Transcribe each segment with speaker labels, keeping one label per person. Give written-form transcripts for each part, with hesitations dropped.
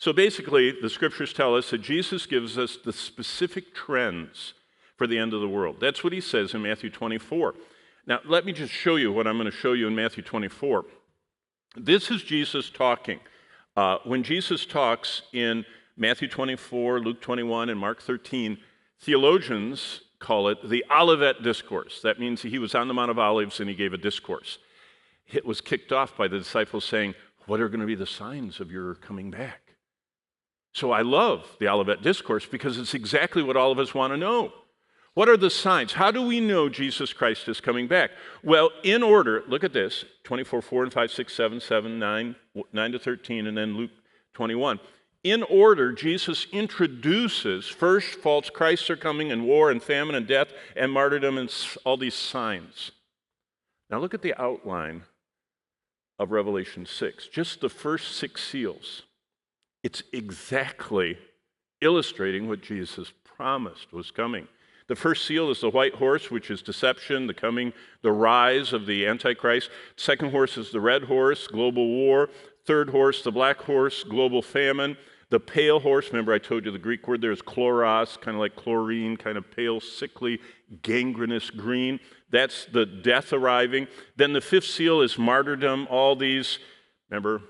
Speaker 1: So basically, the scriptures tell us that Jesus gives us the specific trends for the end of the world. That's what he says in Matthew 24. Now, let me just show you what I'm going to show you in Matthew 24. This is Jesus talking. When Jesus talks in Matthew 24, Luke 21, and Mark 13, theologians call it the Olivet discourse. That means he was on the Mount of Olives and he gave a discourse. It was kicked off by the disciples saying, what are going to be the signs of your coming back? So I love the Olivet discourse because it's exactly what all of us want to know. What are the signs? How do we know Jesus Christ is coming back? Well, in order, look at this, 24, 4 and 5, 6, 7, 7, 9, 9 to 13, and then Luke 21. In order, Jesus introduces first false Christs are coming and war and famine and death and martyrdom and all these signs. Now look at the outline of Revelation 6, just the first 6 seals. It's exactly illustrating what Jesus promised was coming. The first seal is the white horse, which is deception, the rise of the Antichrist. Second horse is the red horse, global war. Third horse, the black horse, global famine. The pale horse, remember I told you the Greek word there is chloros, kind of like chlorine, kind of pale, sickly, gangrenous green. That's the death arriving. Then the fifth seal is martyrdom. All these, remember,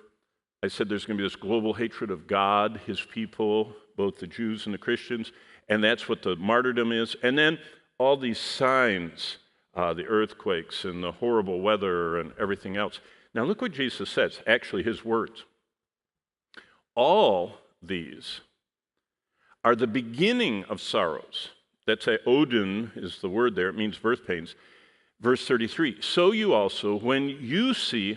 Speaker 1: I said there's going to be this global hatred of God, his people, both the Jews and the Christians, and that's what the martyrdom is. And then all these signs, the earthquakes and the horrible weather and everything else. Now look what Jesus says, actually his words. All these are the beginning of sorrows. That's Odin is the word there. It means birth pains. Verse 33, so you also, when you see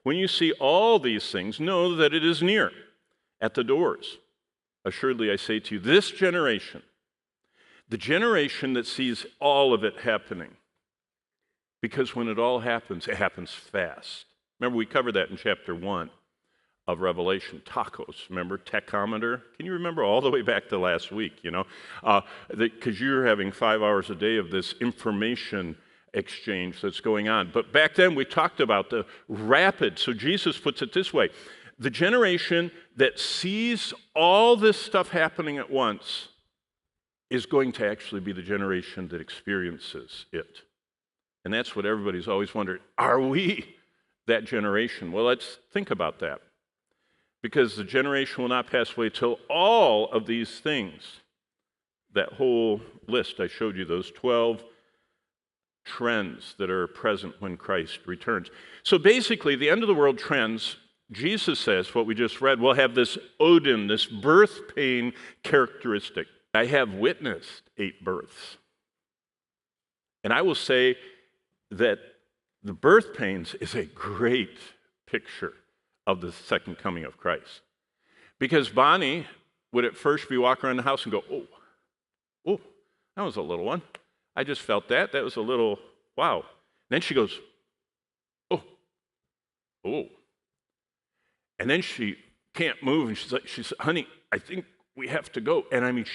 Speaker 1: when you see all these things, know that it is near, at the doors. Assuredly, I say to you, this generation, the generation that sees all of it happening, because when it all happens, it happens fast. Remember, we covered that in chapter 1 of Revelation. Tachos, remember, tachometer? Can you remember all the way back to last week, because you're having 5 hours a day of this information exchange that's going on. But back then we talked about the rapid, so Jesus puts it this way, the generation that sees all this stuff happening at once is going to actually be the generation that experiences it. And that's what everybody's always wondered, are we that generation? Well, let's think about that. Because the generation will not pass away till all of these things, that whole list I showed you, those 12 trends that are present when Christ returns. So basically, the end of the world trends, Jesus says, what we just read, will have this Odin, this birth pain characteristic. I have witnessed 8 births. And I will say that the birth pains is a great picture of the second coming of Christ. Because Bonnie would at first be walking around the house and go, oh, that was a little one. I just felt that. That was a little, wow. And then she goes, oh. And then she can't move, and she's like, honey, I think we have to go. And I mean,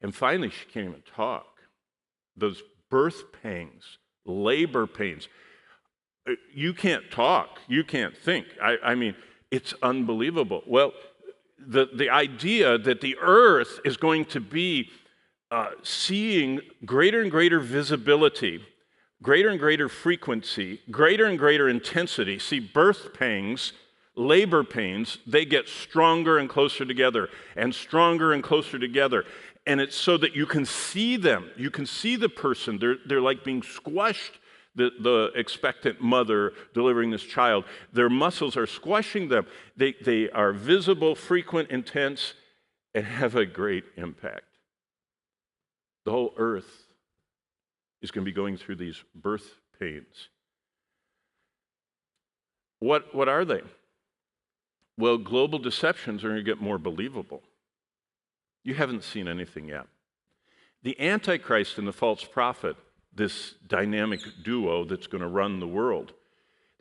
Speaker 1: and finally she can't even talk. Those birth pangs, labor pains. You can't talk. You can't think. I mean, it's unbelievable. Well, the idea that the earth is going to be seeing greater and greater visibility, greater and greater frequency, greater and greater intensity. See, birth pangs, labor pains, they get stronger and closer together and stronger and closer together. And it's so that you can see them. You can see the person. They're like being squashed. The expectant mother delivering this child, their muscles are squashing them. They are visible, frequent, intense, and have a great impact. The whole earth is going to be going through these birth pains. What are they? Well, global deceptions are going to get more believable. You haven't seen anything yet. The Antichrist and the false prophet, this dynamic duo that's going to run the world.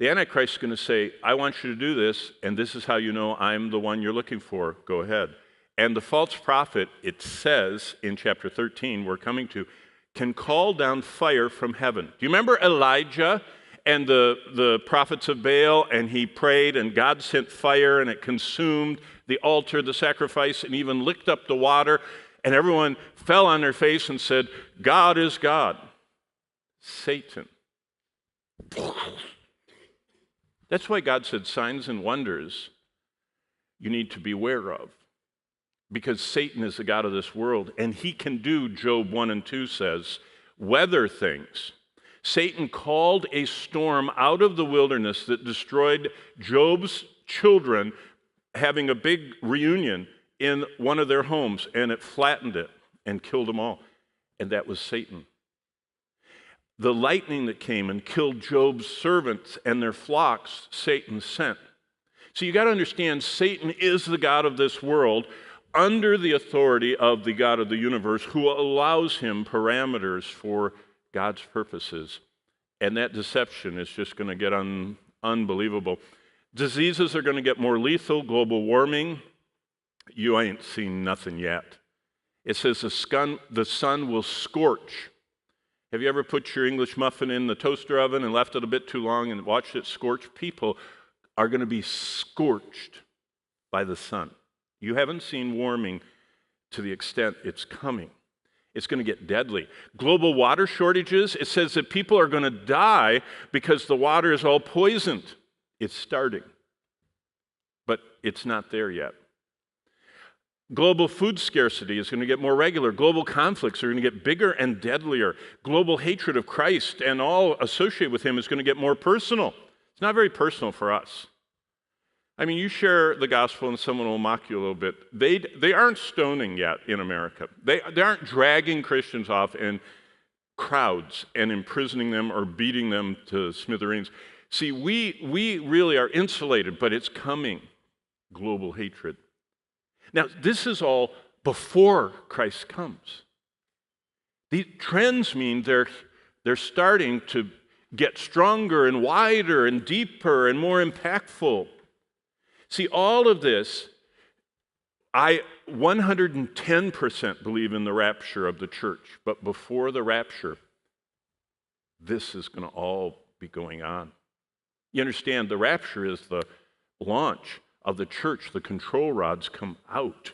Speaker 1: The Antichrist is going to say, I want you to do this, and this is how you know I'm the one you're looking for. Go ahead. And the false prophet, it says in chapter 13, we're coming to, can call down fire from heaven. Do you remember Elijah and the prophets of Baal, and he prayed, and God sent fire, and it consumed the altar, the sacrifice, and even licked up the water, and everyone fell on their face and said, God is God. Satan. That's why God said signs and wonders you need to beware of, because Satan is the god of this world, and he can do, Job 1 and 2 says, weather things. Satan called a storm out of the wilderness that destroyed Job's children having a big reunion in one of their homes, and it flattened it and killed them all. And that was Satan. The lightning that came and killed Job's servants and their flocks, Satan sent. So you got to understand, Satan is the god of this world under the authority of the God of the universe, who allows him parameters for God's purposes. And that deception is just going to get unbelievable. Diseases are going to get more lethal. Global warming, you ain't seen nothing yet. It says the sun will scorch. Have you ever put your English muffin in the toaster oven and left it a bit too long and watched it scorch? People are going to be scorched by the sun. You haven't seen warming to the extent it's coming. It's going to get deadly. Global water shortages, it says that people are going to die because the water is all poisoned. It's starting, but it's not there yet. Global food scarcity is going to get more regular. Global conflicts are going to get bigger and deadlier. Global hatred of Christ and all associated with him is going to get more personal. It's not very personal for us. I mean, you share the gospel and someone will mock you a little bit. They aren't stoning yet in America. They aren't dragging Christians off in crowds and imprisoning them or beating them to smithereens. See, we really are insulated, but it's coming. Global hatred. Now, this is all before Christ comes. These trends mean they're starting to get stronger and wider and deeper and more impactful. See, all of this, I 110% believe in the rapture of the church. But before the rapture, this is going to all be going on. You understand, the rapture is the launch of the church. The control rods come out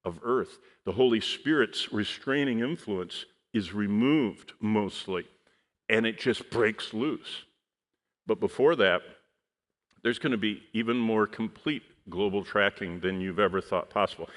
Speaker 1: of earth. The Holy Spirit's restraining influence is removed mostly, and it just breaks loose. But before that, there's going to be even more complete global tracking than you've ever thought possible.